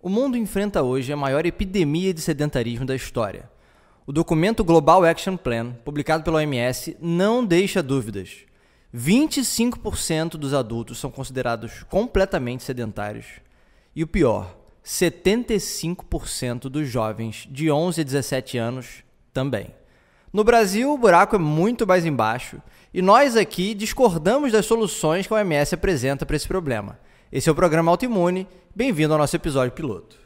O mundo enfrenta hoje a maior epidemia de sedentarismo da história. O documento Global Action Plan, publicado pela OMS, não deixa dúvidas. 25% dos adultos são considerados completamente sedentários. E o pior, 75% dos jovens de 11 a 17 anos também. No Brasil, o buraco é muito mais embaixo e nós aqui discordamos das soluções que a OMS apresenta para esse problema. Esse é o programa Autoimune. Bem-vindo ao nosso episódio piloto.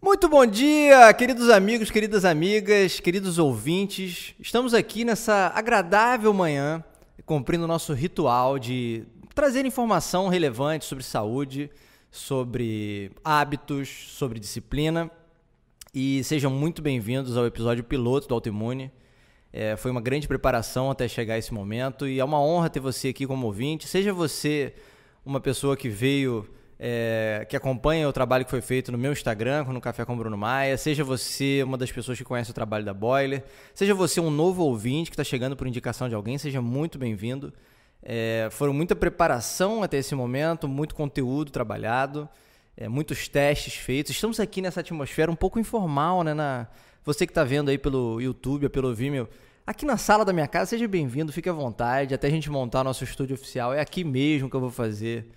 Muito bom dia, queridos amigos, queridas amigas, queridos ouvintes. Estamos aqui nessa agradável manhã, cumprindo o nosso ritual de trazer informação relevante sobre saúde, sobre hábitos, sobre disciplina. E sejam muito bem-vindos ao episódio piloto do Autoimune. Foi uma grande preparação até chegar a esse momento e é uma honra ter você aqui como ouvinte. Seja você uma pessoa que veio... que acompanha o trabalho que foi feito no meu Instagram, no Café com Bruno Maia, seja você uma das pessoas que conhece o trabalho da Boiler, seja você um novo ouvinte que está chegando por indicação de alguém, seja muito bem-vindo. Foram muita preparação até esse momento, muito conteúdo trabalhado, muitos testes feitos. Estamos aqui nessa atmosfera um pouco informal, né? Você que está vendo aí pelo YouTube ou pelo Vimeo, aqui na sala da minha casa, seja bem-vindo, fique à vontade, até a gente montar nosso estúdio oficial. É aqui mesmo que eu vou fazer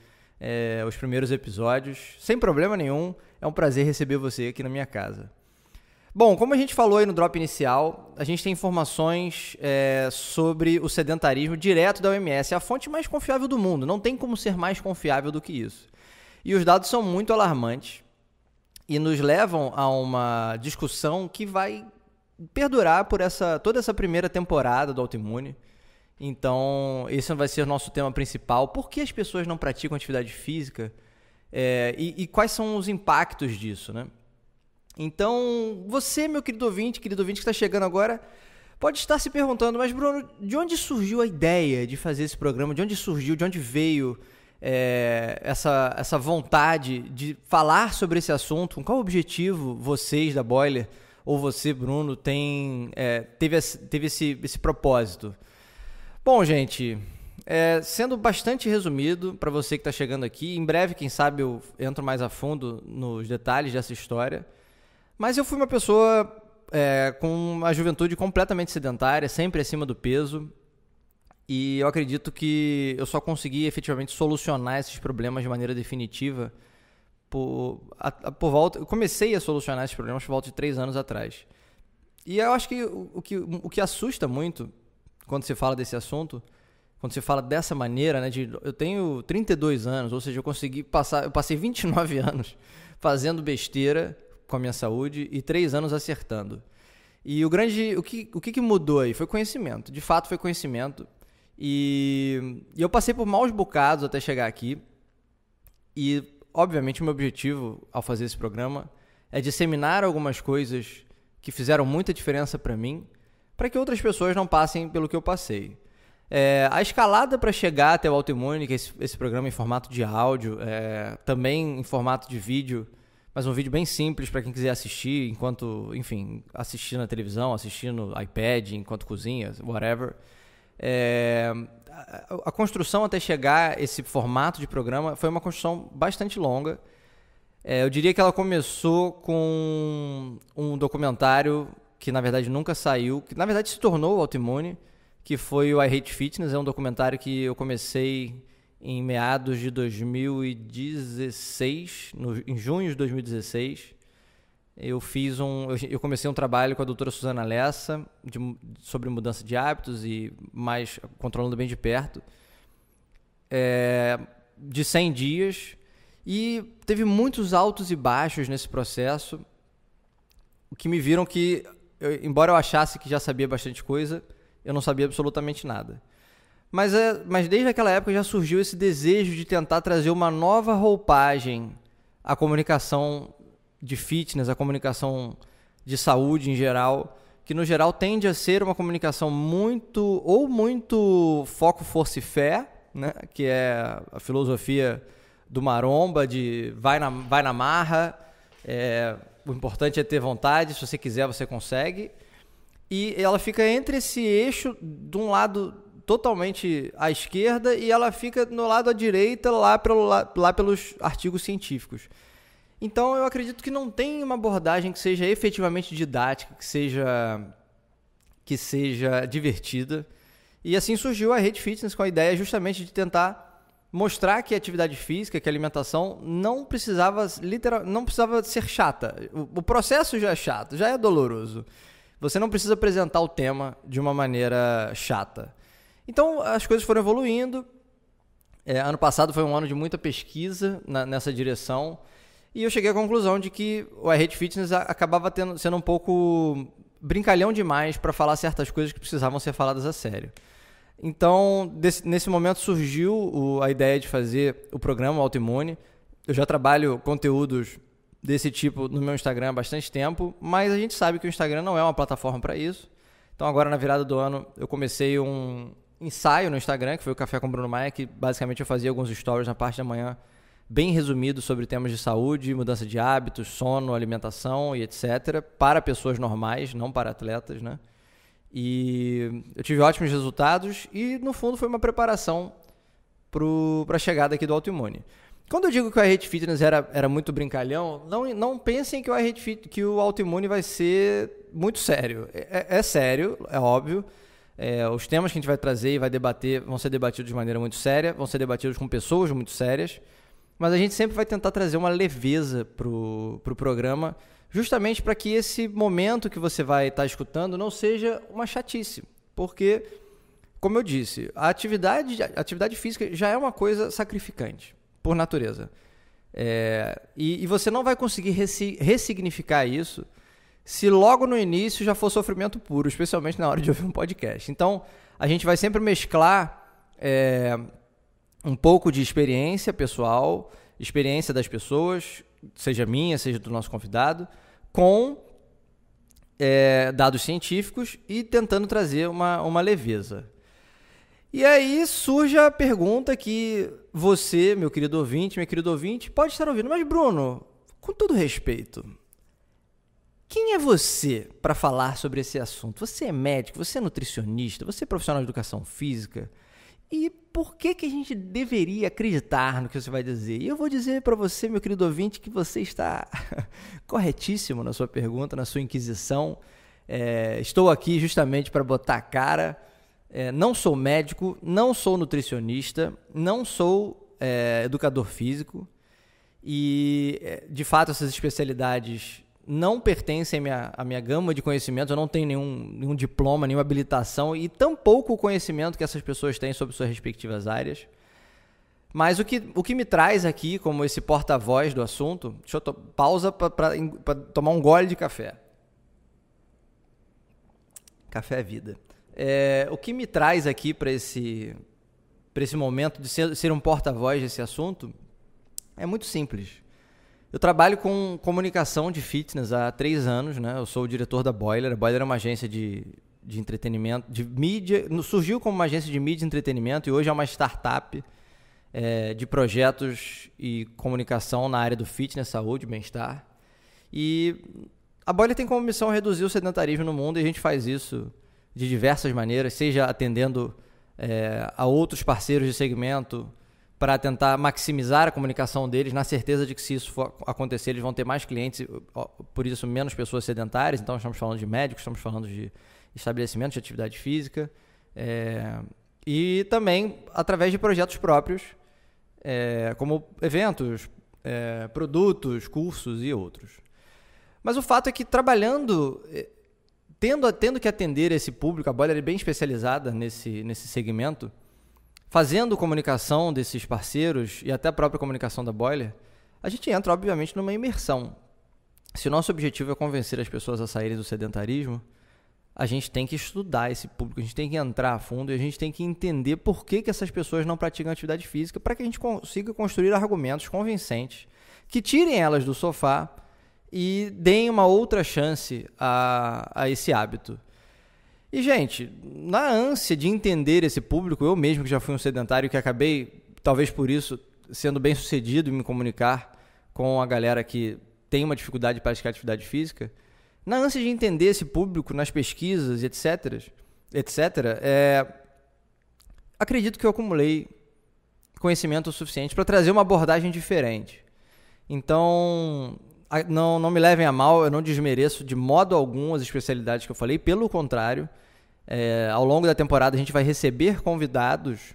os primeiros episódios, sem problema nenhum. É um prazer receber você aqui na minha casa. Bom, como a gente falou aí no drop inicial, a gente tem informações sobre o sedentarismo direto da OMS, é a fonte mais confiável do mundo, não tem como ser mais confiável do que isso. E os dados são muito alarmantes e nos levam a uma discussão que vai perdurar por toda essa primeira temporada do Autoimune. Então, esse vai ser o nosso tema principal. Por que as pessoas não praticam atividade física? E quais são os impactos disso, né? Então, você, meu querido ouvinte que está chegando agora, pode estar se perguntando, mas Bruno, de onde surgiu a ideia de fazer esse programa? De onde veio essa vontade de falar sobre esse assunto? Com qual objetivo vocês da Boiler, ou você, Bruno, teve esse propósito? Bom, gente, sendo bastante resumido para você que está chegando aqui, em breve, quem sabe, eu entro mais a fundo nos detalhes dessa história, mas eu fui uma pessoa com uma juventude completamente sedentária, sempre acima do peso, e eu acredito que eu só consegui efetivamente solucionar esses problemas de maneira definitiva eu comecei a solucionar esses problemas por volta de 3 anos atrás. E eu acho que o que assusta muito quando se fala desse assunto, quando se fala dessa maneira, né, eu tenho 32 anos, ou seja, eu passei 29 anos fazendo besteira com a minha saúde e 3 anos acertando. E o que mudou aí? Foi conhecimento, de fato foi conhecimento. E eu passei por maus bocados até chegar aqui. E, obviamente, o meu objetivo ao fazer esse programa é disseminar algumas coisas que fizeram muita diferença para mim, para que outras pessoas não passem pelo que eu passei. A escalada para chegar até o Autoimune, que é esse programa em formato de áudio, também em formato de vídeo, mas um vídeo bem simples para quem quiser assistir, assistir na televisão, assistir no iPad, enquanto cozinha, whatever. A construção até chegar a esse formato de programa foi uma construção bastante longa. Eu diria que ela começou com um documentário que na verdade nunca saiu, que na verdade se tornou o Autoimune, que foi o I Hate Fitness. É um documentário que eu comecei em meados de 2016, em junho de 2016. Eu comecei um trabalho com a doutora Suzana Lessa sobre mudança de hábitos e mais controlando bem de perto, de 100 dias, e teve muitos altos e baixos nesse processo, o que me viram que embora eu achasse que já sabia bastante coisa, eu não sabia absolutamente nada. Mas desde aquela época já surgiu esse desejo de tentar trazer uma nova roupagem à comunicação de fitness, à comunicação de saúde em geral, que no geral tende a ser uma comunicação muito foco, força e fé, né? Que é a filosofia do maromba, de vai na marra, o importante é ter vontade, se você quiser você consegue, e ela fica entre esse eixo de um lado totalmente à esquerda e ela fica no lado à direita lá pelos artigos científicos. Então eu acredito que não tem uma abordagem que seja efetivamente didática, que seja divertida. E assim surgiu a Rede Fitness com a ideia justamente de tentar mostrar que a atividade física, que a alimentação não precisava ser chata. O processo já é chato, já é doloroso. Você não precisa apresentar o tema de uma maneira chata. Então as coisas foram evoluindo. Ano passado foi um ano de muita pesquisa nessa direção. E eu cheguei à conclusão de que a Rede Fitness acabava sendo um pouco brincalhão demais para falar certas coisas que precisavam ser faladas a sério. Então, nesse momento surgiu a ideia de fazer o programa Autoimune. Eu já trabalho conteúdos desse tipo no meu Instagram há bastante tempo, mas a gente sabe que o Instagram não é uma plataforma para isso. Então agora na virada do ano eu comecei um ensaio no Instagram, que foi o Café com Bruno Maia, que basicamente eu fazia alguns stories na parte da manhã, bem resumido sobre temas de saúde, mudança de hábitos, sono, alimentação e etc. para pessoas normais, não para atletas, né? E eu tive ótimos resultados e no fundo foi uma preparação para a chegada aqui do Autoimune. Quando eu digo que o Rede Fitness era muito brincalhão, não pensem que o Autoimune vai ser muito sério. É sério, é óbvio. Os temas que a gente vai trazer e vai debater vão ser debatidos de maneira muito séria, vão ser debatidos com pessoas muito sérias, mas a gente sempre vai tentar trazer uma leveza pro programa, justamente para que esse momento que você vai estar escutando não seja uma chatice. Porque, como eu disse, a atividade física já é uma coisa sacrificante, por natureza. E você não vai conseguir ressignificar isso se logo no início já for sofrimento puro, especialmente na hora de ouvir um podcast. Então, a gente vai sempre mesclar um pouco de experiência pessoal, experiência das pessoas, seja minha, seja do nosso convidado, com dados científicos e tentando trazer uma leveza. E aí surge a pergunta que você, meu querido ouvinte, pode estar ouvindo. Mas, Bruno, com todo respeito, quem é você para falar sobre esse assunto? Você é médico, você é nutricionista, você é profissional de educação física? E por que a gente deveria acreditar no que você vai dizer? E eu vou dizer para você, meu querido ouvinte, que você está corretíssimo na sua pergunta, na sua inquisição. Estou aqui justamente para botar a cara. Não sou médico, não sou nutricionista, não sou educador físico. E, de fato, essas especialidades não pertencem à minha gama de conhecimentos. Eu não tenho nenhum diploma, nenhuma habilitação e tampouco o conhecimento que essas pessoas têm sobre suas respectivas áreas. Mas o que me traz aqui como esse porta-voz do assunto... Deixa eu pausa para tomar um gole de café. Café é vida. O que me traz aqui para esse momento de ser um porta-voz desse assunto é muito simples. Eu trabalho com comunicação de fitness há 3 anos, né? Eu sou o diretor da Boiler. A Boiler é uma agência de entretenimento, de mídia. Surgiu como uma agência de mídia e entretenimento e hoje é uma startup de projetos e comunicação na área do fitness, saúde, bem-estar. E a Boiler tem como missão reduzir o sedentarismo no mundo e a gente faz isso de diversas maneiras, seja atendendo a outros parceiros de segmento para tentar maximizar a comunicação deles, na certeza de que se isso for acontecer, eles vão ter mais clientes, por isso menos pessoas sedentárias. Então estamos falando de médicos, estamos falando de estabelecimentos de atividade física, e também através de projetos próprios, como eventos, produtos, cursos e outros. Mas o fato é que trabalhando... Tendo que atender esse público, a Boiler é bem especializada nesse segmento, fazendo comunicação desses parceiros e até a própria comunicação da Boiler, a gente entra, obviamente, numa imersão. Se o nosso objetivo é convencer as pessoas a saírem do sedentarismo, a gente tem que estudar esse público, a gente tem que entrar a fundo e a gente tem que entender por que essas pessoas não praticam atividade física para que a gente consiga construir argumentos convincentes que tirem elas do sofá e deem uma outra chance a esse hábito. E, gente, na ânsia de entender esse público, eu mesmo que já fui um sedentário, que acabei, talvez por isso, sendo bem sucedido em me comunicar com a galera que tem uma dificuldade de praticar atividade física, na ânsia de entender esse público nas pesquisas, etc., acredito que eu acumulei conhecimento suficiente para trazer uma abordagem diferente. Então, não me levem a mal, eu não desmereço de modo algum as especialidades que eu falei, pelo contrário, ao longo da temporada a gente vai receber convidados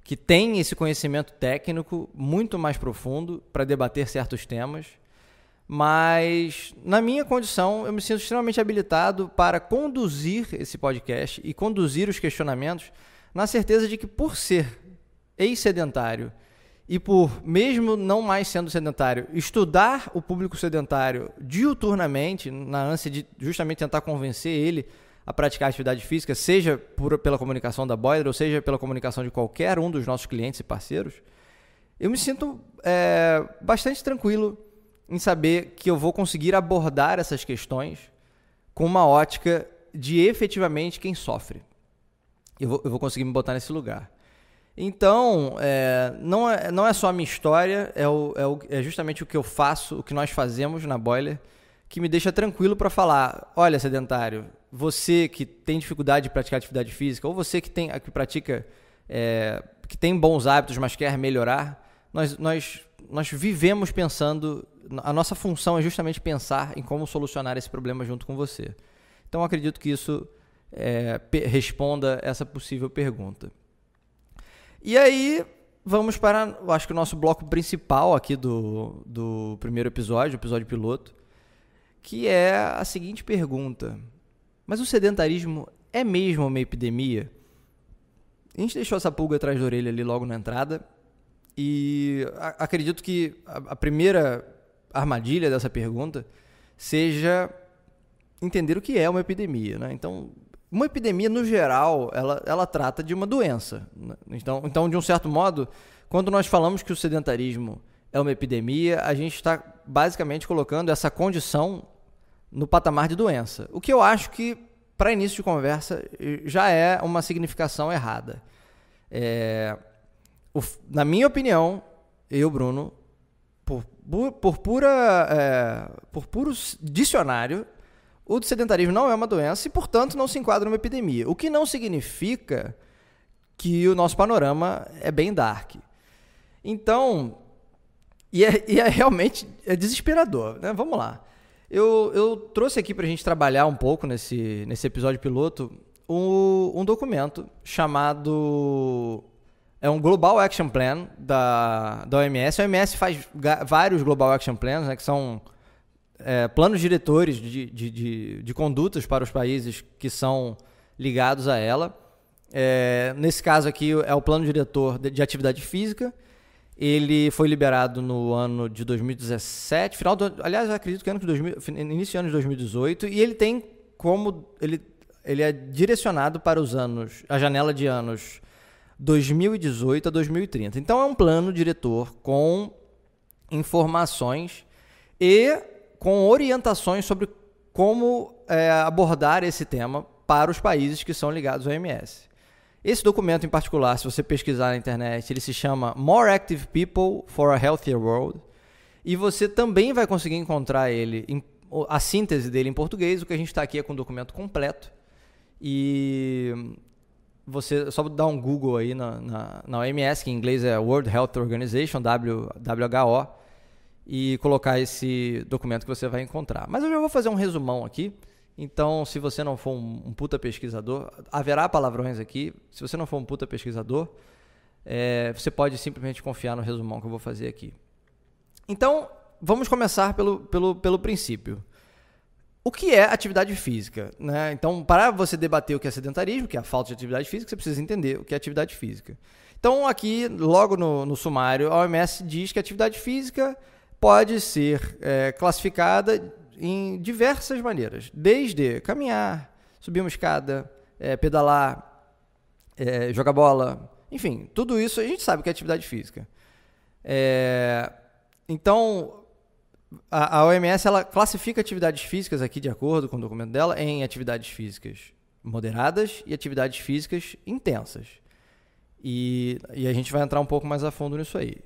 que têm esse conhecimento técnico muito mais profundo para debater certos temas, mas na minha condição eu me sinto extremamente habilitado para conduzir esse podcast e conduzir os questionamentos na certeza de que, por ser ex-sedentário e por, mesmo não mais sendo sedentário, estudar o público sedentário diuturnamente, na ânsia de justamente tentar convencer ele a praticar atividade física, seja pela comunicação da Boiler, ou seja pela comunicação de qualquer um dos nossos clientes e parceiros, eu me sinto bastante tranquilo em saber que eu vou conseguir abordar essas questões com uma ótica de efetivamente quem sofre. Eu vou conseguir me botar nesse lugar. Então, não é só a minha história, é justamente o que eu faço, o que nós fazemos na Boiler, que me deixa tranquilo para falar: olha, sedentário, você que tem dificuldade de praticar atividade física, ou você que pratica, que tem bons hábitos, mas quer melhorar, nós vivemos pensando, a nossa função é justamente pensar em como solucionar esse problema junto com você. Então, acredito que isso responda essa possível pergunta. E aí, vamos para, acho que o nosso bloco principal aqui do primeiro episódio, o episódio piloto, que é a seguinte pergunta: mas o sedentarismo é mesmo uma epidemia? A gente deixou essa pulga atrás da orelha ali logo na entrada, e acredito que a primeira armadilha dessa pergunta seja entender o que é uma epidemia, né? Então, uma epidemia, no geral, ela trata de uma doença. Então, de um certo modo, quando nós falamos que o sedentarismo é uma epidemia, a gente está basicamente colocando essa condição no patamar de doença. O que eu acho que, para início de conversa, já é uma significação errada. Na minha opinião, eu, Bruno, por puro dicionário, o sedentarismo não é uma doença e, portanto, não se enquadra numa epidemia. O que não significa que o nosso panorama é bem dark. Então, realmente desesperador, né? Vamos lá. Eu trouxe aqui para a gente trabalhar um pouco nesse episódio piloto um documento chamado... É um Global Action Plan da OMS. A OMS faz vários Global Action Plans, né, que são planos diretores de condutas para os países que são ligados a ela. Nesse caso aqui é o plano diretor de atividade física. Ele foi liberado no ano de 2017, aliás, eu acredito que início do ano de 2018, e ele tem como... Ele é direcionado para a janela de anos 2018 a 2030. Então, é um plano diretor com informações e com orientações sobre como abordar esse tema para os países que são ligados ao OMS. Esse documento em particular, se você pesquisar na internet, ele se chama More Active People for a Healthier World, e você também vai conseguir encontrar a síntese dele em português. O que a gente está aqui é com o documento completo, e você só dá um Google aí na OMS, que em inglês é World Health Organization, WHO, e colocar esse documento que você vai encontrar. Mas eu já vou fazer um resumão aqui. Então, se você não for um puta pesquisador, haverá palavrões aqui. Se você não for um puta pesquisador, você pode simplesmente confiar no resumão que eu vou fazer aqui. Então, vamos começar pelo princípio. O que é atividade física, né? Então, para você debater o que é sedentarismo, que é a falta de atividade física, você precisa entender o que é atividade física. Então, aqui, logo no sumário, a OMS diz que a atividade física pode ser classificada em diversas maneiras, desde caminhar, subir uma escada, pedalar, jogar bola, enfim, tudo isso a gente sabe que é atividade física. Então, A OMS ela classifica atividades físicas aqui, de acordo com o documento dela, em atividades físicas moderadas e atividades físicas intensas. E a gente vai entrar um pouco mais a fundo nisso aí.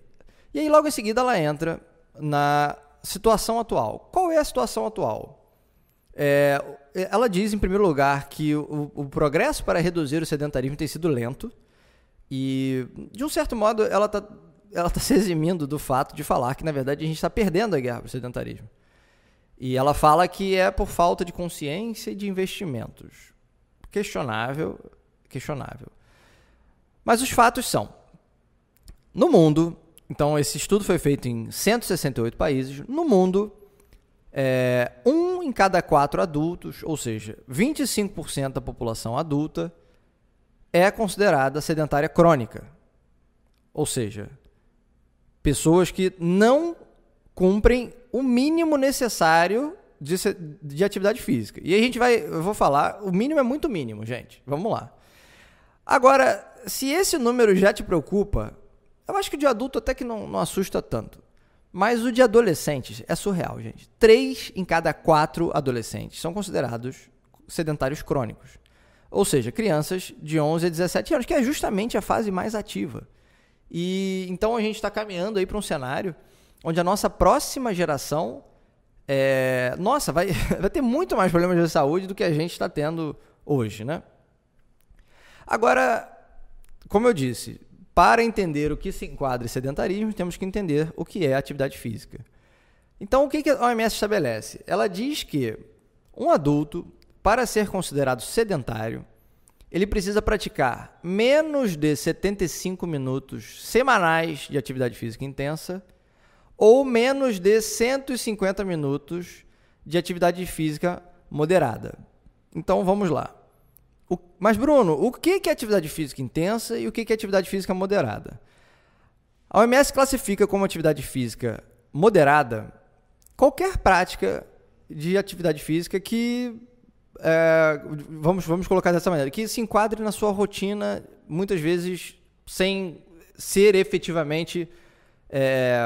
E aí, logo em seguida, ela entra na situação atual. Qual é a situação atual? Ela diz, em primeiro lugar, que o progresso para reduzir o sedentarismo tem sido lento e, de um certo modo, ela está se eximindo do fato de falar que, na verdade, a gente está perdendo a guerra para o sedentarismo. E ela fala que é por falta de consciência e de investimentos. Questionável. Mas os fatos são, no mundo, então esse estudo foi feito em 168 países, no mundo, 1 em cada 4 adultos, ou seja, 25% da população adulta, é considerada sedentária crônica. Ou seja, pessoas que não cumprem o mínimo necessário de atividade física. E aí eu vou falar, o mínimo é muito mínimo, gente. Vamos lá. Agora, se esse número já te preocupa, eu acho que o de adulto até que não assusta tanto. Mas o de adolescentes é surreal, gente. 3 em cada 4 adolescentes são considerados sedentários crônicos. Ou seja, crianças de 11 a 17 anos, que é justamente a fase mais ativa. E então a gente está caminhando aí para um cenário onde a nossa próxima geração vai ter muito mais problemas de saúde do que a gente está tendo hoje, né? Agora, como eu disse, para entender o que se enquadra em sedentarismo, temos que entender o que é atividade física. Então, o que a OMS estabelece? Ela diz que um adulto, para ser considerado sedentário, ele precisa praticar menos de 75 minutos semanais de atividade física intensa ou menos de 150 minutos de atividade física moderada. Então, vamos lá. Mas, Bruno, o que é atividade física intensa e o que é atividade física moderada? A OMS classifica como atividade física moderada qualquer prática de atividade física que, vamos colocar dessa maneira, que se enquadre na sua rotina, muitas vezes sem ser efetivamente,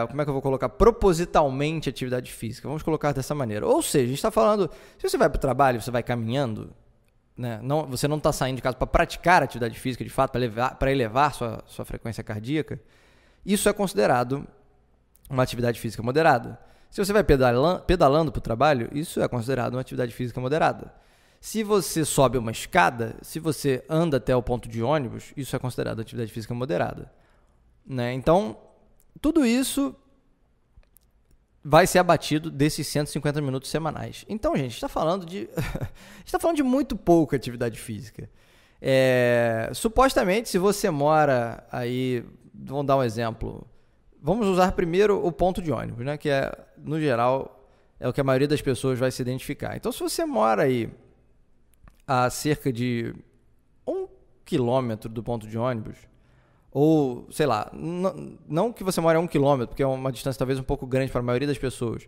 como é que eu vou colocar, propositalmente atividade física. Vamos colocar dessa maneira. Ou seja, a gente está falando, se você vai para o trabalho, você vai caminhando, né? Você não está saindo de casa para praticar atividade física, de fato, para elevar sua frequência cardíaca, isso é considerado uma atividade física moderada. Se você vai pedalando para o trabalho, isso é considerado uma atividade física moderada. Se você sobe uma escada, se você anda até o ponto de ônibus, isso é considerado atividade física moderada, né? Então, tudo isso vai ser abatido desses 150 minutos semanais. Então, gente, a gente está falando de muito pouca atividade física. Supostamente, se você mora aí, vamos dar um exemplo, vamos usar primeiro o ponto de ônibus, né? Que no geral, é o que a maioria das pessoas vai se identificar. Então, se você mora aí a cerca de 1 quilômetro do ponto de ônibus, ou, sei lá, não que você mora a 1 quilômetro, porque é uma distância talvez um pouco grande para a maioria das pessoas,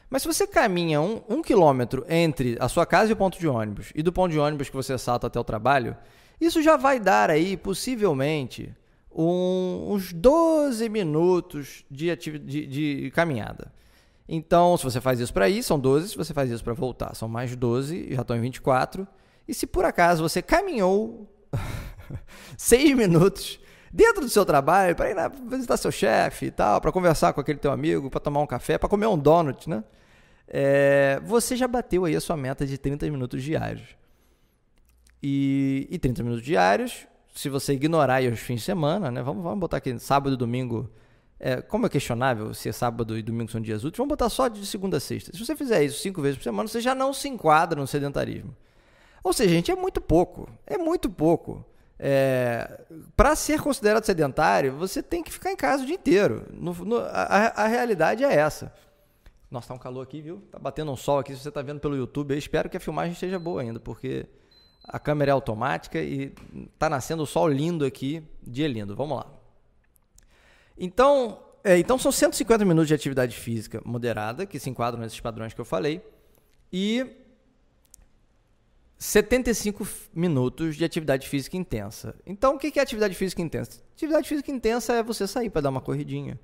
mas se você caminha 1 quilômetro entre a sua casa e o ponto de ônibus, e do ponto de ônibus que você salta até o trabalho, isso já vai dar aí, possivelmente, uns 12 minutos de caminhada. Então, se você faz isso para ir, são 12, se você faz isso para voltar, são mais 12, já estão em 24, e se por acaso você caminhou 6 minutos dentro do seu trabalho, para ir visitar seu chefe e tal, para conversar com aquele teu amigo, para tomar um café, para comer um donut, né? Você já bateu aí a sua meta de 30 minutos diários. E 30 minutos diários, se você ignorar aí os fins de semana, né? Vamos botar aqui sábado e domingo. Como é questionável se sábado e domingo são dias úteis, vamos botar só de segunda a sexta. Se você fizer isso 5 vezes por semana, você já não se enquadra no sedentarismo. Ou seja, gente, é muito pouco. É muito pouco. Para ser considerado sedentário, você tem que ficar em casa o dia inteiro. A realidade é essa. Nossa, tá um calor aqui, viu? Tá batendo um sol aqui, se você tá vendo pelo YouTube. Eu espero que a filmagem esteja boa ainda, porque a câmera é automática e tá nascendo o sol lindo aqui, dia lindo. Vamos lá. Então são 150 minutos de atividade física moderada, que se enquadram nesses padrões que eu falei, e 75 minutos de atividade física intensa. Então, o que é atividade física intensa? Atividade física intensa é você sair para dar uma corridinha,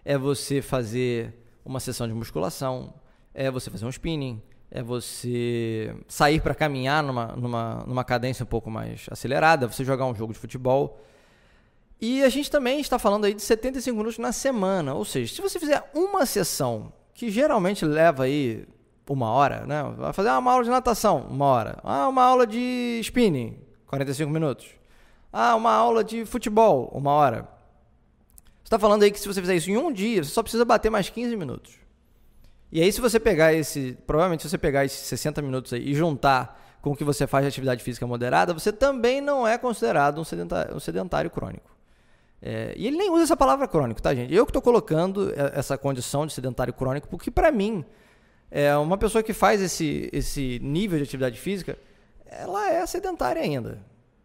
é você fazer uma sessão de musculação, é você fazer um spinning, é você sair para caminhar numa cadência um pouco mais acelerada, você jogar um jogo de futebol. E a gente também está falando aí de 75 minutos na semana, ou seja, se você fizer uma sessão, que geralmente leva aí 1 hora, né? Vai fazer uma aula de natação, 1 hora. Uma aula de spinning, 45 minutos. Uma aula de futebol, 1 hora. Você está falando aí que se você fizer isso em um dia, você só precisa bater mais 15 minutos. E aí se você pegar provavelmente se você pegar esses 60 minutos aí e juntar com o que você faz de atividade física moderada, você também não é considerado um sedentário crônico. E ele nem usa essa palavra crônico, tá, gente? Eu que estou colocando essa condição de sedentário crônico, porque para mim, uma pessoa que faz esse nível de atividade física, ela é sedentária ainda.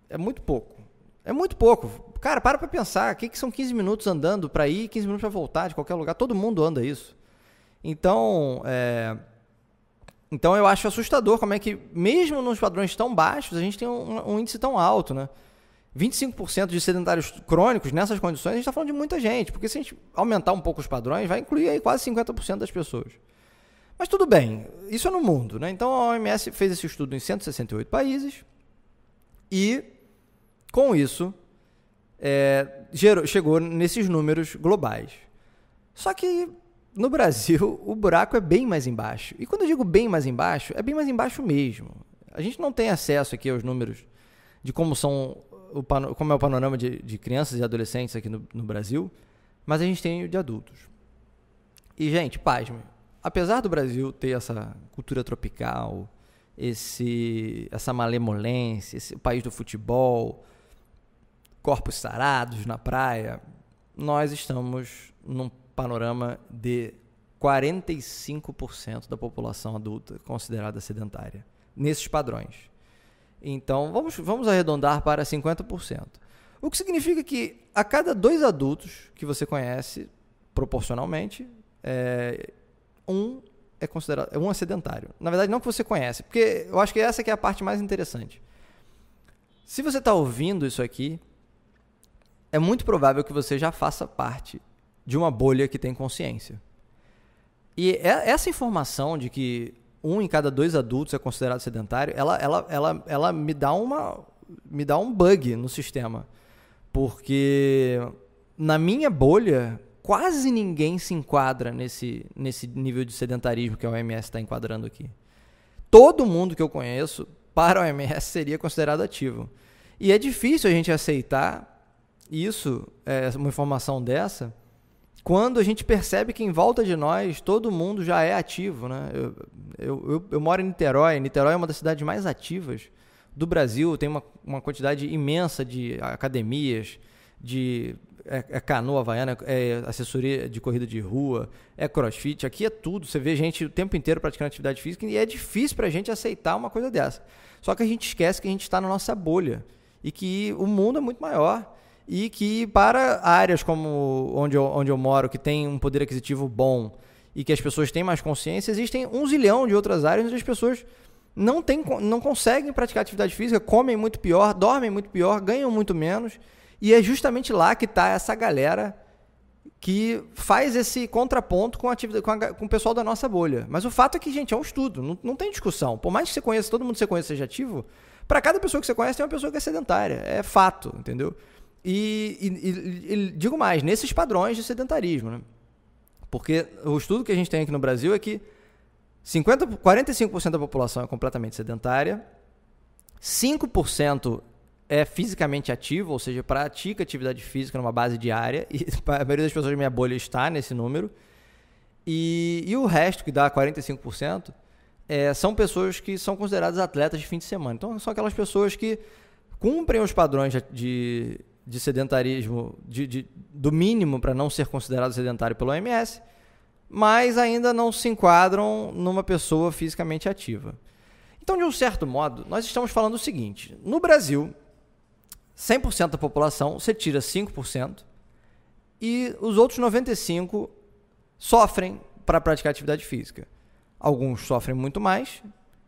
É muito pouco. É muito pouco. Cara, para pensar. O que são 15 minutos andando para ir, 15 minutos para voltar de qualquer lugar? Todo mundo anda isso. Então eu acho assustador como é que, mesmo nos padrões tão baixos, a gente tem um índice tão alto, né? 25% de sedentários crônicos nessas condições, a gente está falando de muita gente, porque se a gente aumentar um pouco os padrões, vai incluir aí quase 50% das pessoas. Mas tudo bem, isso é no mundo, né? Então a OMS fez esse estudo em 168 países e, com isso, chegou nesses números globais. Só que no Brasil o buraco é bem mais embaixo. E quando eu digo bem mais embaixo, é bem mais embaixo mesmo. A gente não tem acesso aqui aos números de como é o panorama de crianças e adolescentes aqui no Brasil, mas a gente tem o de adultos. E, gente, pasme, apesar do Brasil ter essa cultura tropical, essa malemolência, o país do futebol, corpos sarados na praia, nós estamos num panorama de 45% da população adulta considerada sedentária, nesses padrões. Então, vamos arredondar para 50%. O que significa que a cada 2 adultos que você conhece, proporcionalmente, um é sedentário. Na verdade, não que você conhece, porque eu acho que essa que é a parte mais interessante. Se você está ouvindo isso aqui, é muito provável que você já faça parte de uma bolha que tem consciência. E essa informação de que 1 em cada 2 adultos é considerado sedentário, ela me dá um bug no sistema. Porque na minha bolha, quase ninguém se enquadra nesse nível de sedentarismo que a OMS está enquadrando aqui. Todo mundo que eu conheço, para a OMS, seria considerado ativo. E é difícil a gente aceitar isso, uma informação dessa, quando a gente percebe que em volta de nós todo mundo já é ativo, né? Eu moro em Niterói. Niterói é uma das cidades mais ativas do Brasil, tem uma quantidade imensa de academias, de canoa havaiana, assessoria de corrida de rua, crossfit, aqui é tudo. Você vê gente o tempo inteiro praticando atividade física e é difícil pra gente aceitar uma coisa dessa. Só que a gente esquece que a gente está na nossa bolha e que o mundo é muito maior. E que para áreas como onde eu moro, que tem um poder aquisitivo bom e que as pessoas têm mais consciência, existem 1 zilhão de outras áreas onde as pessoas não conseguem praticar atividade física, comem muito pior, dormem muito pior, ganham muito menos. E é justamente lá que está essa galera que faz esse contraponto com o pessoal da nossa bolha. Mas o fato é que, gente, é um estudo, não tem discussão. Por mais que você conheça, todo mundo que você conhece seja ativo, para cada pessoa que você conhece tem uma pessoa que é sedentária. É fato, entendeu? E digo mais, nesses padrões de sedentarismo, né? Porque o estudo que a gente tem aqui no Brasil é que 45% da população é completamente sedentária, 5% é fisicamente ativo, ou seja, pratica atividade física numa base diária, e a maioria das pessoas da minha bolha está nesse número, e o resto, que dá 45%, são pessoas que são consideradas atletas de fim de semana. Então, são aquelas pessoas que cumprem os padrões de sedentarismo, do mínimo para não ser considerado sedentário pelo OMS, mas ainda não se enquadram numa pessoa fisicamente ativa. Então, de um certo modo, nós estamos falando o seguinte: no Brasil, 100% da população, você tira 5% e os outros 95% sofrem para praticar atividade física. Alguns sofrem muito mais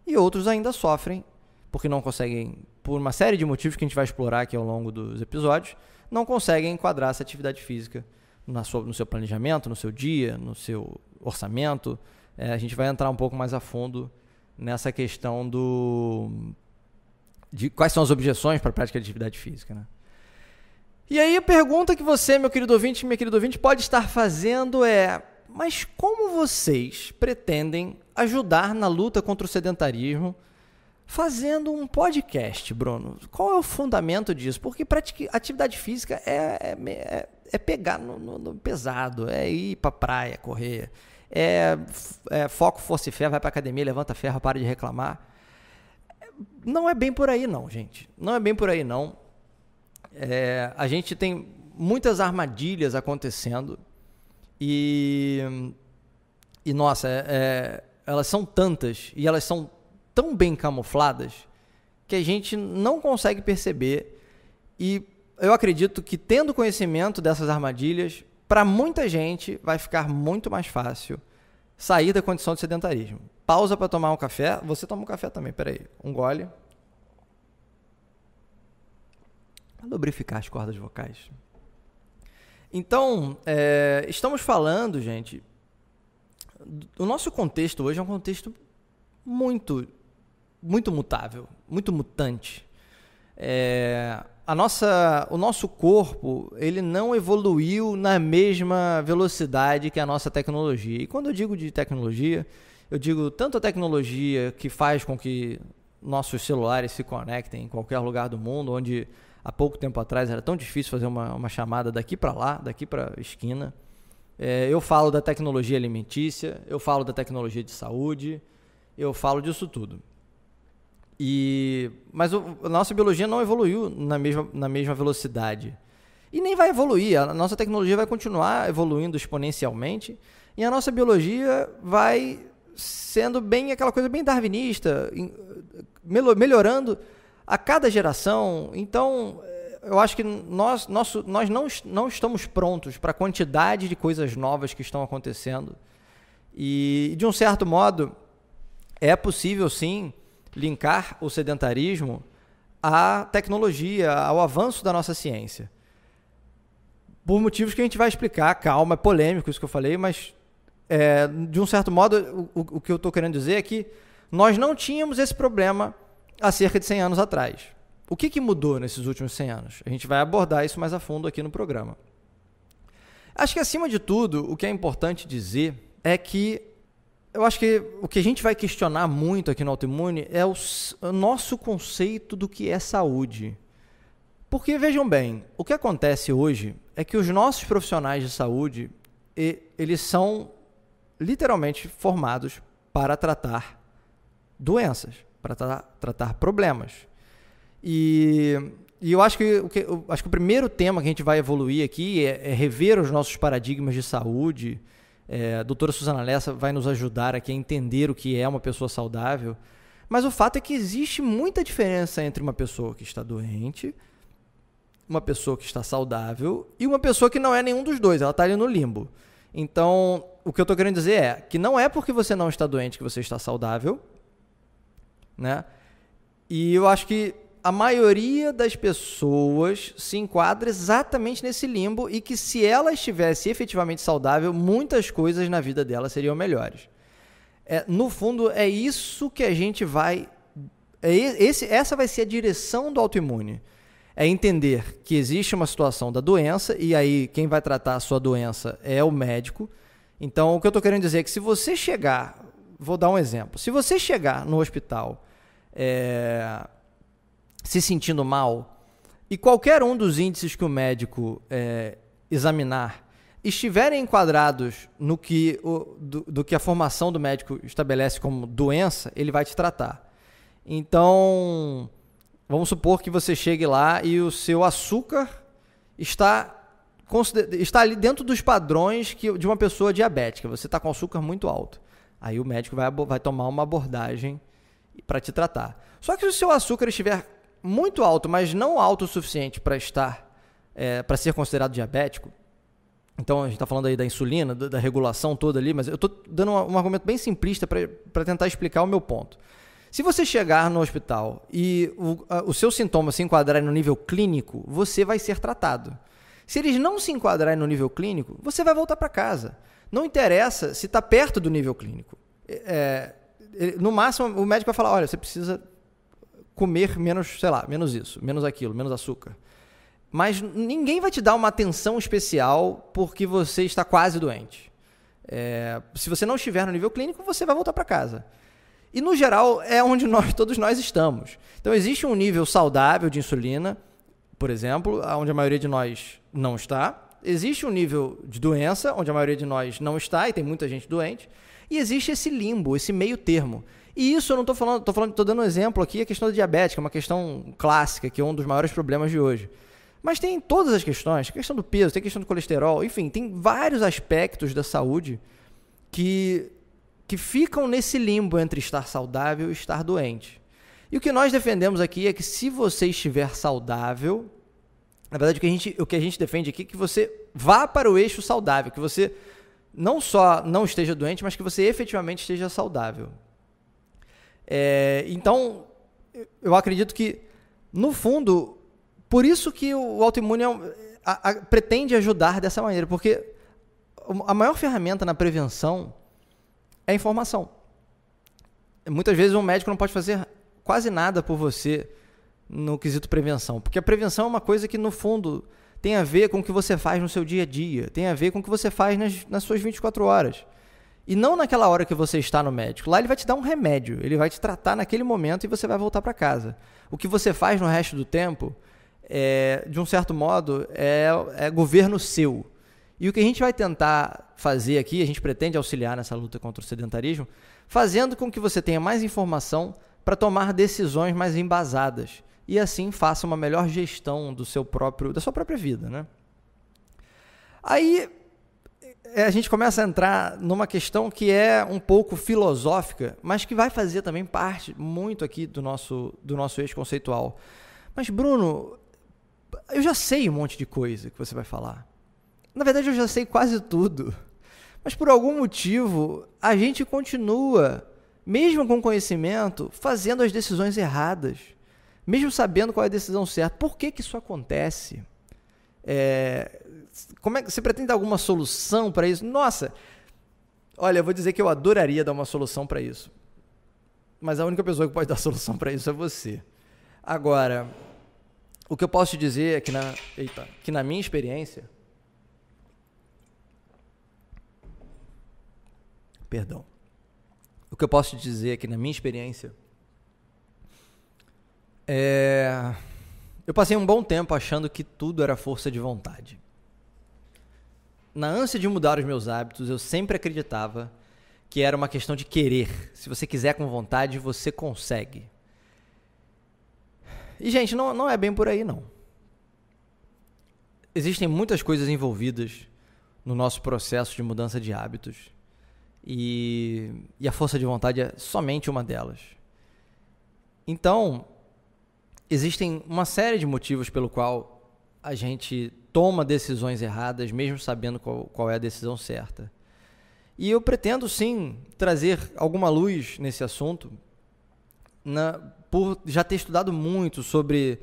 e outros ainda sofrem porque não conseguem, por uma série de motivos que a gente vai explorar aqui ao longo dos episódios, não conseguem enquadrar essa atividade física no seu planejamento, no seu dia, orçamento, a gente vai entrar um pouco mais a fundo nessa questão de quais são as objeções para a prática de atividade física, né? E aí a pergunta que você, meu querido ouvinte, minha querida ouvinte, pode estar fazendo é: mas como vocês pretendem ajudar na luta contra o sedentarismo fazendo um podcast, Bruno? Qual é o fundamento disso? Porque atividade física é pegar no pesado, é ir pra praia, correr, foco, força e fé, vai pra academia, levanta ferro, para de reclamar. Não é bem por aí não, gente. Não é bem por aí não. A gente tem muitas armadilhas acontecendo e nossa, elas são tantas e elas são tão bem camufladas que a gente não consegue perceber, e eu acredito que tendo conhecimento dessas armadilhas, para muita gente vai ficar muito mais fácil sair da condição de sedentarismo. Pausa para tomar um café. Você toma um café também, peraí. Um gole. Lubrificar as cordas vocais. Então, estamos falando, gente, o nosso contexto hoje é um contexto muito mutável, muito mutante. O nosso corpo, ele não evoluiu na mesma velocidade que a nossa tecnologia. E quando eu digo de tecnologia, eu digo tanto a tecnologia que faz com que nossos celulares se conectem em qualquer lugar do mundo, onde há pouco tempo atrás era tão difícil fazer uma chamada daqui para lá, daqui para a esquina. Eu falo da tecnologia alimentícia, eu falo da tecnologia de saúde, eu falo disso tudo. Mas a nossa biologia não evoluiu na mesma velocidade. E nem vai evoluir. A nossa tecnologia vai continuar evoluindo exponencialmente e a nossa biologia vai sendo bem aquela coisa bem darwinista, melhorando a cada geração. Então, eu acho que nós não estamos prontos para a quantidade de coisas novas que estão acontecendo. E, de um certo modo, é possível, sim, linkar o sedentarismo à tecnologia, ao avanço da nossa ciência. Por motivos que a gente vai explicar. Calma, é polêmico isso que eu falei, mas, de um certo modo, o que eu estou querendo dizer é que nós não tínhamos esse problema há cerca de 100 anos atrás. O que mudou nesses últimos 100 anos? A gente vai abordar isso mais a fundo aqui no programa. Acho que, acima de tudo, o que é importante dizer é que eu acho que o que a gente vai questionar muito aqui no Autoimune é o nosso conceito do que é saúde. Porque, vejam bem, o que acontece hoje é que os nossos profissionais de saúde, eles são literalmente formados para tratar doenças, para tratar problemas. E eu acho que o primeiro tema que a gente vai evoluir aqui é rever os nossos paradigmas de saúde. A doutora Suzana Lessa vai nos ajudar aqui a entender o que é uma pessoa saudável. Mas o fato é que existe muita diferença entre uma pessoa que está doente, uma pessoa que está saudável e uma pessoa que não é nenhum dos dois. Ela está ali no limbo. Então, o que eu estou querendo dizer é que não é porque você não está doente que você está saudável, né? E eu acho que a maioria das pessoas se enquadra exatamente nesse limbo e que, se ela estivesse efetivamente saudável, muitas coisas na vida dela seriam melhores. No fundo, é isso que a gente vai... essa vai ser a direção do autoimune. É entender que existe uma situação da doença e aí quem vai tratar a sua doença é o médico. Então, o que eu estou querendo dizer é que se você chegar... Vou dar um exemplo. Se você chegar no hospital se sentindo mal e qualquer um dos índices que o médico examinar estiverem enquadrados no que, do que a formação do médico estabelece como doença, ele vai te tratar. Então, vamos supor que você chegue lá e o seu açúcar está ali dentro dos padrões de uma pessoa diabética. Você está com açúcar muito alto. Aí o médico vai tomar uma abordagem para te tratar. Só que se o seu açúcar estiver muito alto, mas não alto o suficiente para para ser considerado diabético, então a gente está falando aí da insulina, da regulação toda ali, mas eu estou dando um argumento bem simplista para tentar explicar o meu ponto. Se você chegar no hospital e os seus sintomas se enquadrarem no nível clínico, você vai ser tratado. Se eles não se enquadrarem no nível clínico, você vai voltar para casa. Não interessa se está perto do nível clínico. No máximo, o médico vai falar, olha, você precisa comer menos, sei lá, menos isso, menos aquilo, menos açúcar. Mas ninguém vai te dar uma atenção especial porque você está quase doente. Se você não estiver no nível clínico, você vai voltar para casa. E, no geral, é onde todos nós estamos. Então, existe um nível saudável de insulina, por exemplo, onde a maioria de nós não está. Existe um nível de doença, onde a maioria de nós não está, e tem muita gente doente. E existe esse limbo, esse meio termo. E isso eu não estou dando um exemplo aqui, a questão da diabetes, que é uma questão clássica, que é um dos maiores problemas de hoje. Mas tem todas as questões, a questão do peso, tem a questão do colesterol, enfim, tem vários aspectos da saúde que ficam nesse limbo entre estar saudável e estar doente. E o que nós defendemos aqui é que se você estiver saudável, na verdade o que a gente defende aqui é que você vá para o eixo saudável, que você não só não esteja doente, mas que você efetivamente esteja saudável. Então, eu acredito que, no fundo, por isso que o autoimune pretende ajudar dessa maneira, porque a maior ferramenta na prevenção é a informação. Muitas vezes um médico não pode fazer quase nada por você no quesito prevenção, porque a prevenção é uma coisa que, no fundo, tem a ver com o que você faz no seu dia a dia, tem a ver com o que você faz nas suas 24 horas. E não naquela hora que você está no médico. Lá ele vai te dar um remédio, ele vai te tratar naquele momento e você vai voltar para casa. O que você faz no resto do tempo, de um certo modo, é governo seu. E o que a gente vai tentar fazer aqui, a gente pretende auxiliar nessa luta contra o sedentarismo, fazendo com que você tenha mais informação para tomar decisões mais embasadas e assim faça uma melhor gestão da sua própria vida, né? Aí a gente começa a entrar numa questão que é um pouco filosófica, mas que vai fazer também parte muito aqui do nosso eixo conceitual. Mas, Bruno, eu já sei um monte de coisa que você vai falar. Na verdade, eu já sei quase tudo. Mas, por algum motivo, a gente continua, mesmo com conhecimento, fazendo as decisões erradas. Mesmo sabendo qual é a decisão certa. Por que isso acontece? Como é que você pretende dar alguma solução para isso? Nossa, olha, eu vou dizer que eu adoraria dar uma solução para isso. Mas a única pessoa que pode dar solução para isso é você. Agora, o que eu posso te dizer é que na minha experiência... Perdão. O que eu posso te dizer é que na minha experiência... Eu passei um bom tempo achando que tudo era força de vontade. Na ânsia de mudar os meus hábitos, eu sempre acreditava que era uma questão de querer. Se você quiser com vontade, você consegue. E, gente, não é bem por aí, não. Existem muitas coisas envolvidas no nosso processo de mudança de hábitos. E a força de vontade é somente uma delas. Então, existem uma série de motivos pelo qual a gente toma decisões erradas, mesmo sabendo qual é a decisão certa. E eu pretendo, sim, trazer alguma luz nesse assunto, por já ter estudado muito sobre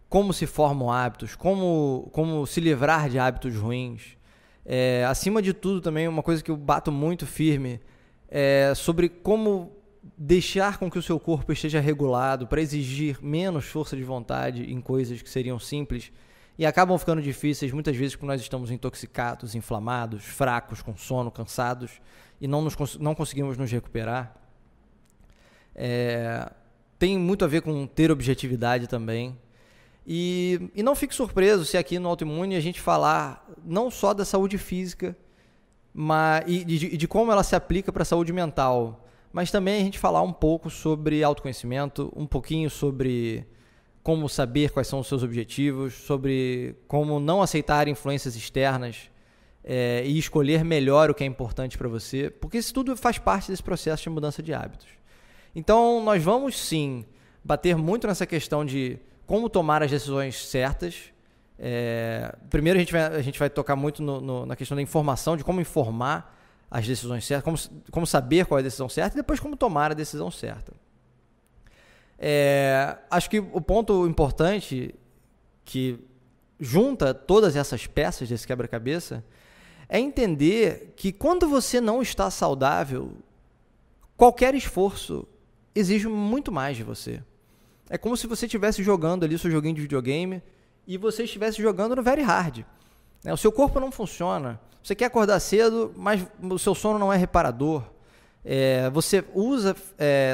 como se formam hábitos, como se livrar de hábitos ruins. Acima de tudo, também, uma coisa que eu bato muito firme é sobre como deixar com que o seu corpo esteja regulado para exigir menos força de vontade em coisas que seriam simples e acabam ficando difíceis muitas vezes porque nós estamos intoxicados, inflamados, fracos, com sono, cansados e não conseguimos nos recuperar. Tem muito a ver com ter objetividade também. E não fique surpreso se aqui no Autoimune a gente falar não só da saúde física e de como ela se aplica para a saúde mental, mas também a gente falar um pouco sobre autoconhecimento, um pouquinho sobre como saber quais são os seus objetivos, sobre como não aceitar influências externas e escolher melhor o que é importante para você, porque isso tudo faz parte desse processo de mudança de hábitos. Então, nós vamos sim bater muito nessa questão de como tomar as decisões certas. Primeiro, a gente vai tocar muito na questão da informação, de como informar as decisões certas, como saber qual é a decisão certa e depois como tomar a decisão certa. Acho que o ponto importante que junta todas essas peças desse quebra-cabeça é entender que quando você não está saudável, qualquer esforço exige muito mais de você. É como se você estivesse jogando ali o seu joguinho de videogame e você estivesse jogando no very hard. O seu corpo não funciona. Você quer acordar cedo, mas o seu sono não é reparador. Você usa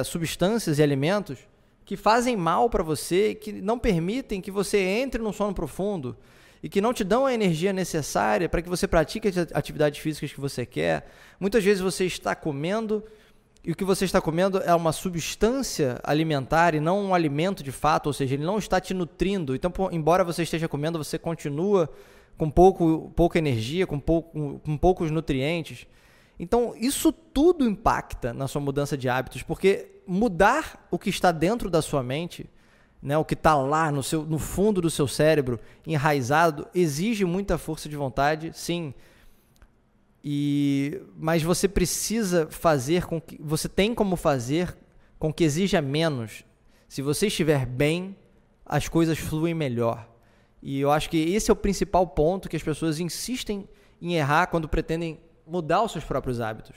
substâncias e alimentos que fazem mal para você, que não permitem que você entre num sono profundo e que não te dão a energia necessária para que você pratique as atividades físicas que você quer. Muitas vezes você está comendo e o que você está comendo é uma substância alimentar e não um alimento de fato, ou seja, ele não está te nutrindo. Então, embora você esteja comendo, você continua com pouca energia, com poucos nutrientes. Então, isso tudo impacta na sua mudança de hábitos, porque mudar o que está dentro da sua mente, né, o que está lá no fundo do seu cérebro, enraizado, exige muita força de vontade, sim. Mas você precisa fazer com que... Você tem como fazer com que exija menos. Se você estiver bem, as coisas fluem melhor. E eu acho que esse é o principal ponto que as pessoas insistem em errar quando pretendem mudar os seus próprios hábitos.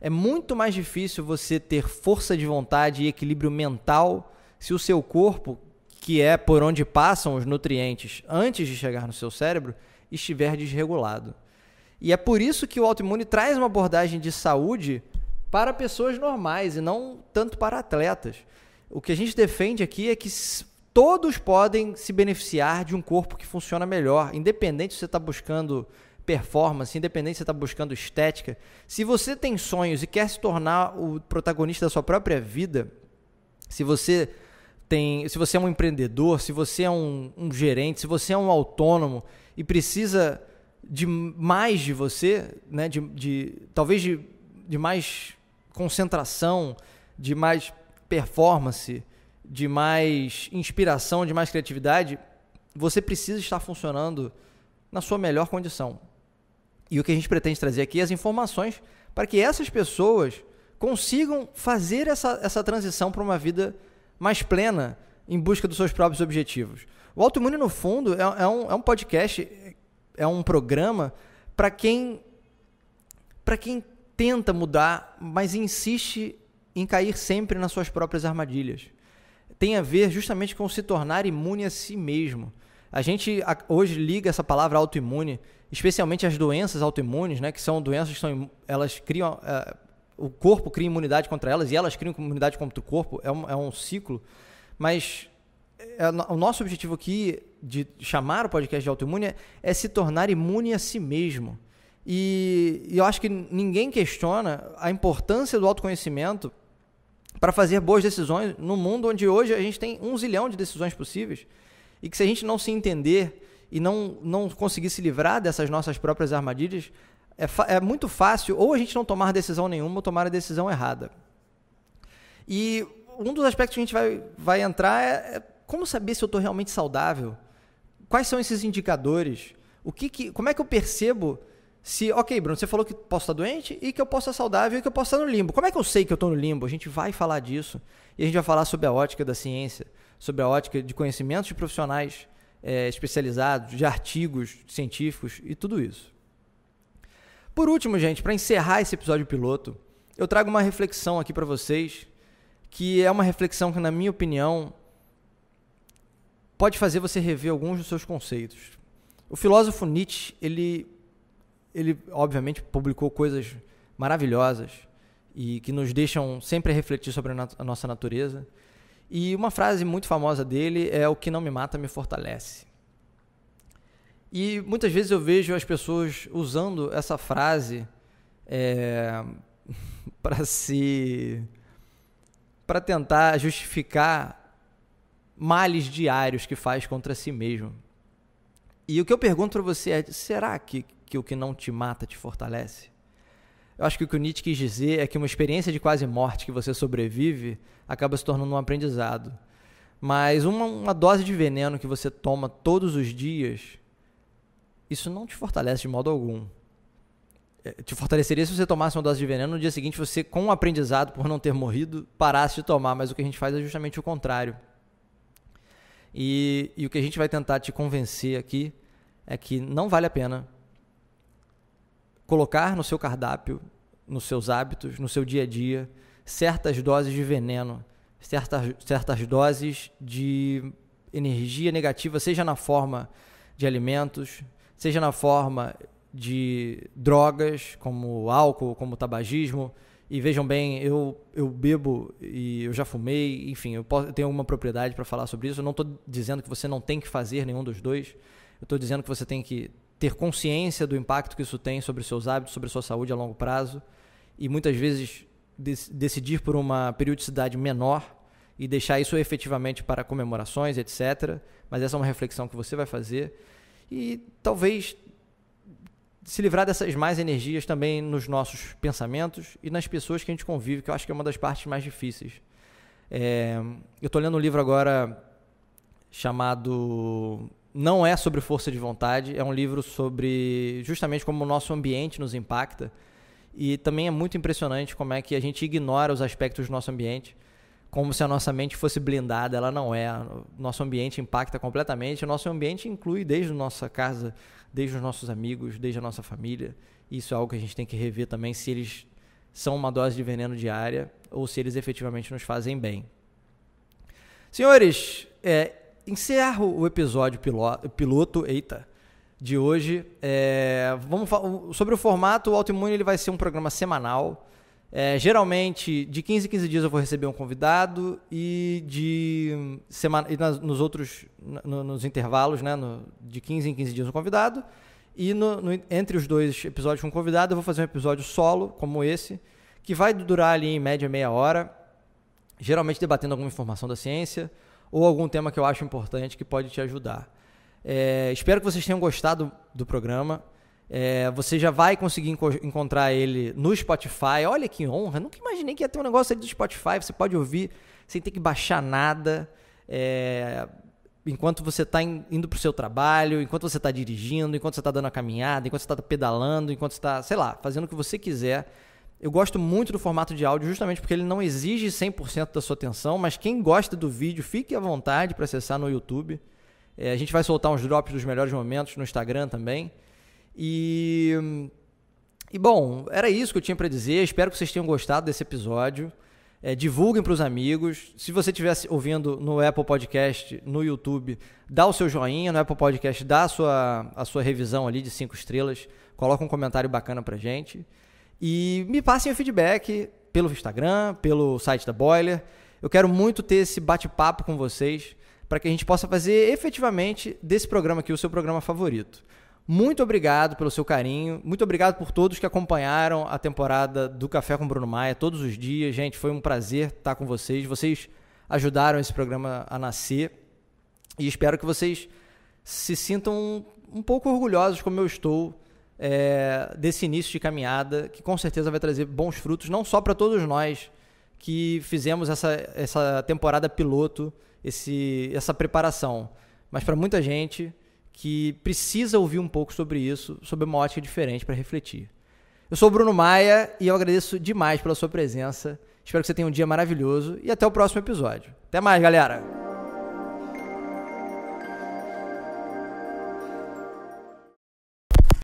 É muito mais difícil você ter força de vontade e equilíbrio mental se o seu corpo, que é por onde passam os nutrientes antes de chegar no seu cérebro, estiver desregulado. E é por isso que o autoimune traz uma abordagem de saúde para pessoas normais e não tanto para atletas. O que a gente defende aqui é que todos podem se beneficiar de um corpo que funciona melhor, independente se você está buscando performance, independente se você está buscando estética. Se você tem sonhos e quer se tornar o protagonista da sua própria vida, se você é um empreendedor, se você é um gerente, se você é um autônomo e precisa de mais de você, né? Talvez de mais concentração, de mais performance, de mais inspiração, de mais criatividade, você precisa estar funcionando na sua melhor condição. E o que a gente pretende trazer aqui é as informações para que essas pessoas consigam fazer essa transição para uma vida mais plena em busca dos seus próprios objetivos. O Autoimune, no fundo, é um podcast, é um programa para quem tenta mudar, mas insiste em cair sempre nas suas próprias armadilhas. Tem a ver justamente com se tornar imune a si mesmo. A gente hoje liga essa palavra autoimune, especialmente às doenças autoimunes, né, que são doenças que elas criam, o corpo cria imunidade contra elas e elas criam imunidade contra o corpo, é um ciclo. Mas o nosso objetivo aqui de chamar o podcast de autoimune é se tornar imune a si mesmo. E eu acho que ninguém questiona a importância do autoconhecimento para fazer boas decisões no mundo onde hoje a gente tem 1 zilhão de decisões possíveis e que se a gente não se entender e não conseguir se livrar dessas nossas próprias armadilhas, é muito fácil ou a gente não tomar decisão nenhuma ou tomar a decisão errada. E um dos aspectos que a gente vai entrar é como saber se eu estou realmente saudável. Quais são esses indicadores? Como é que eu percebo se... Ok, Bruno, você falou que posso estar doente e que eu posso estar saudável e que eu posso estar no limbo. Como é que eu sei que eu estou no limbo? A gente vai falar disso e a gente vai falar sobre a ótica da ciência, sobre a ótica de conhecimentos de profissionais especializados, de artigos científicos e tudo isso. Por último, gente, para encerrar esse episódio piloto, eu trago uma reflexão aqui para vocês, que é uma reflexão que, na minha opinião, pode fazer você rever alguns dos seus conceitos. O filósofo Nietzsche, ele obviamente publicou coisas maravilhosas e que nos deixam sempre a refletir sobre a nossa natureza. E uma frase muito famosa dele é: o que não me mata me fortalece. E muitas vezes eu vejo as pessoas usando essa frase para tentar justificar males diários que faz contra si mesmo. E o que eu pergunto para você é: será que o que não te mata te fortalece? Eu acho que o que o Nietzsche quis dizer é que uma experiência de quase morte que você sobrevive acaba se tornando um aprendizado. Mas uma dose de veneno que você toma todos os dias, isso não te fortalece de modo algum. Te fortaleceria se você tomasse uma dose de veneno no dia seguinte, você, com um aprendizado por não ter morrido, parasse de tomar, mas o que a gente faz é justamente o contrário. E o que a gente vai tentar te convencer aqui é que não vale a pena colocar no seu cardápio, nos seus hábitos, no seu dia a dia, certas doses de veneno, certas doses de energia negativa, seja na forma de alimentos, seja na forma de drogas, como álcool, como tabagismo. E vejam bem, eu bebo e eu já fumei, enfim, eu tenho alguma propriedade para falar sobre isso. Eu não estou dizendo que você não tem que fazer nenhum dos dois. Eu estou dizendo que você tem que ter consciência do impacto que isso tem sobre os seus hábitos, sobre a sua saúde a longo prazo. E muitas vezes decidir por uma periodicidade menor e deixar isso efetivamente para comemorações, etc. Mas essa é uma reflexão que você vai fazer. E talvez se livrar dessas más energias também nos nossos pensamentos e nas pessoas que a gente convive, que eu acho que é uma das partes mais difíceis. Eu estou lendo um livro agora chamado Não é sobre força de vontade, é um livro sobre justamente como o nosso ambiente nos impacta, e também é muito impressionante como é que a gente ignora os aspectos do nosso ambiente, como se a nossa mente fosse blindada. Ela não é. O nosso ambiente impacta completamente. O nosso ambiente inclui desde a nossa casa, desde os nossos amigos, desde a nossa família. Isso é algo que a gente tem que rever também, se eles são uma dose de veneno diária ou se eles efetivamente nos fazem bem. Senhores, encerro o episódio piloto de hoje. Vamos falar sobre o formato. O Autoimune ele vai ser um programa semanal. Geralmente, de 15 em 15 dias eu vou receber um convidado e nos intervalos, né, de 15 em 15 dias um convidado, e entre os dois episódios com convidado eu vou fazer um episódio solo, como esse, que vai durar ali em média meia hora, geralmente debatendo alguma informação da ciência ou algum tema que eu acho importante que pode te ajudar. Espero que vocês tenham gostado do programa. Você já vai conseguir encontrar ele no Spotify. Olha que honra, nunca imaginei que ia ter um negócio ali do Spotify. Você pode ouvir sem ter que baixar nada, enquanto você está indo para o seu trabalho, enquanto você está dirigindo, enquanto você está dando a caminhada, enquanto você está pedalando, enquanto você está, sei lá, fazendo o que você quiser. Eu gosto muito do formato de áudio justamente porque ele não exige 100% da sua atenção, mas quem gosta do vídeo, fique à vontade para acessar no YouTube. A gente vai soltar uns drops dos melhores momentos no Instagram também. E bom, era isso que eu tinha para dizer. Espero que vocês tenham gostado desse episódio. Divulguem para os amigos. Se você estiver ouvindo no Apple Podcast, no YouTube, dá o seu joinha. No Apple Podcast, dá a sua revisão ali de 5 estrelas. Coloca um comentário bacana pra gente. E me passem o feedback pelo Instagram, pelo site da Boiler. Eu quero muito ter esse bate-papo com vocês para que a gente possa fazer efetivamente desse programa aqui o seu programa favorito. Muito obrigado pelo seu carinho, muito obrigado por todos que acompanharam a temporada do Café com Bruno Maia todos os dias. Gente, foi um prazer estar com vocês. Vocês ajudaram esse programa a nascer e espero que vocês se sintam um pouco orgulhosos como eu estou desse início de caminhada, que com certeza vai trazer bons frutos, não só para todos nós que fizemos essa temporada piloto, essa preparação, mas para muita gente que precisa ouvir um pouco sobre isso, sob uma ótica diferente para refletir. Eu sou o Bruno Maia e eu agradeço demais pela sua presença. Espero que você tenha um dia maravilhoso e até o próximo episódio. Até mais, galera!